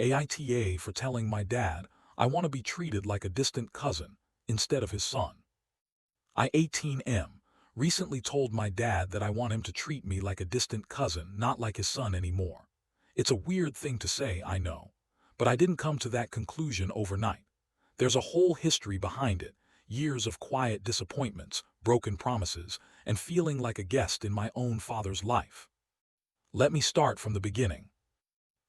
AITA for telling my dad I want to be treated like a distant cousin instead of his son. I 18M recently told my dad that I want him to treat me like a distant cousin, not like his son anymore. It's a weird thing to say, I know, but I didn't come to that conclusion overnight. There's a whole history behind it, years of quiet disappointments, broken promises, and feeling like a guest in my own father's life. Let me start from the beginning.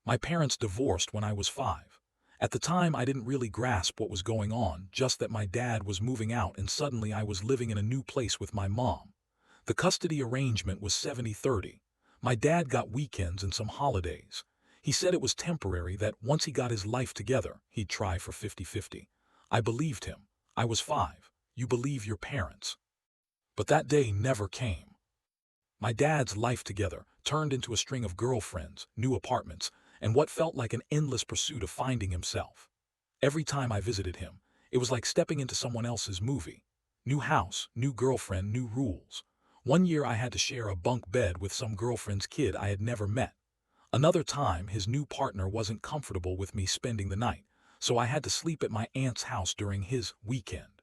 My parents divorced when I was 5. At the time, I didn't really grasp what was going on, just that my dad was moving out and suddenly I was living in a new place with my mom. The custody arrangement was 70-30. My dad got weekends and some holidays. He said it was temporary, that once he got his life together, he'd try for 50-50. I believed him. I was 5. You believe your parents. But that day never came. My dad's life together turned into a string of girlfriends, new apartments, and what felt like an endless pursuit of finding himself. Every time I visited him, it was like stepping into someone else's movie. New house, new girlfriend, new rules. One year I had to share a bunk bed with some girlfriend's kid I had never met. Another time, his new partner wasn't comfortable with me spending the night, so I had to sleep at my aunt's house during his weekend.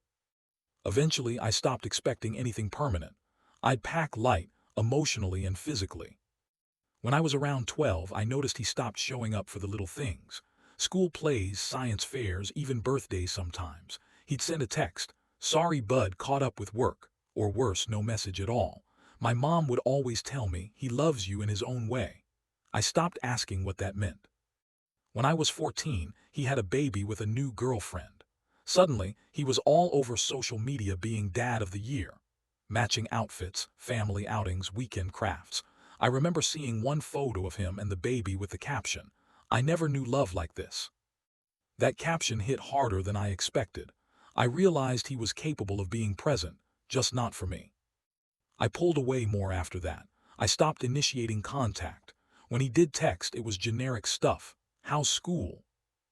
Eventually, I stopped expecting anything permanent. I'd pack light, emotionally and physically. When I was around 12, I noticed he stopped showing up for the little things. School plays, science fairs, even birthdays sometimes. He'd send a text, "Sorry bud, caught up with work," or worse, no message at all. My mom would always tell me he loves you in his own way. I stopped asking what that meant. When I was 14, he had a baby with a new girlfriend. Suddenly, he was all over social media being dad of the year. Matching outfits, family outings, weekend crafts. I remember seeing one photo of him and the baby with the caption, "I never knew love like this." That caption hit harder than I expected. I realized he was capable of being present, just not for me. I pulled away more after that. I stopped initiating contact. When he did text, it was generic stuff. "How's school?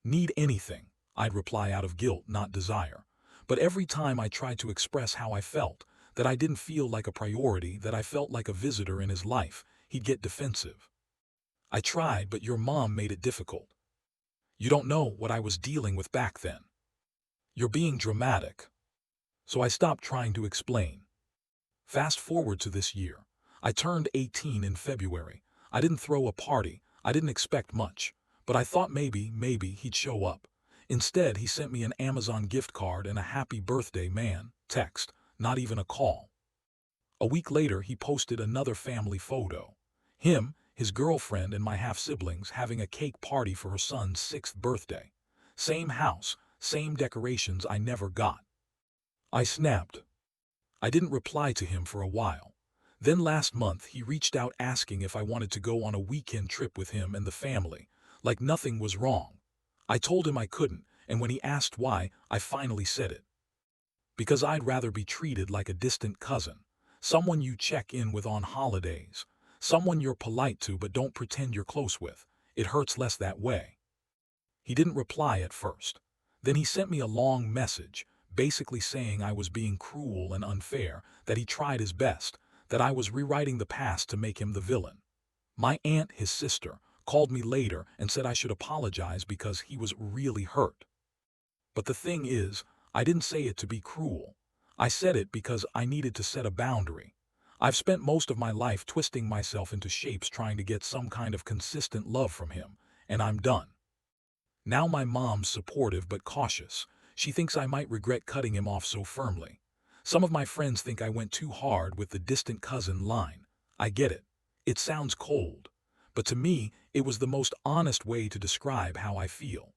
Need anything?" I'd reply out of guilt, not desire. But every time I tried to express how I felt, that I didn't feel like a priority, that I felt like a visitor in his life, he'd get defensive. "I tried, but your mom made it difficult. You don't know what I was dealing with back then. You're being dramatic." So I stopped trying to explain. Fast forward to this year. I turned 18 in February. I didn't throw a party. I didn't expect much. But I thought maybe he'd show up. Instead, he sent me an Amazon gift card and a "happy birthday, man" text, not even a call. A week later, he posted another family photo. Him, his girlfriend, and my half-siblings having a cake party for her son's 6th birthday. Same house, same decorations I never got. I snapped. I didn't reply to him for a while. Then last month, he reached out asking if I wanted to go on a weekend trip with him and the family, like nothing was wrong. I told him I couldn't, and when he asked why, I finally said it. Because I'd rather be treated like a distant cousin, someone you check in with on holidays, someone you're polite to but don't pretend you're close with. It hurts less that way. He didn't reply at first. Then he sent me a long message, basically saying I was being cruel and unfair, that he tried his best, that I was rewriting the past to make him the villain. My aunt, his sister, called me later and said I should apologize because he was really hurt. But the thing is, I didn't say it to be cruel. I said it because I needed to set a boundary. I've spent most of my life twisting myself into shapes trying to get some kind of consistent love from him, and I'm done. Now my mom's supportive but cautious. She thinks I might regret cutting him off so firmly. Some of my friends think I went too hard with the distant cousin line. I get it. It sounds cold. But to me, it was the most honest way to describe how I feel.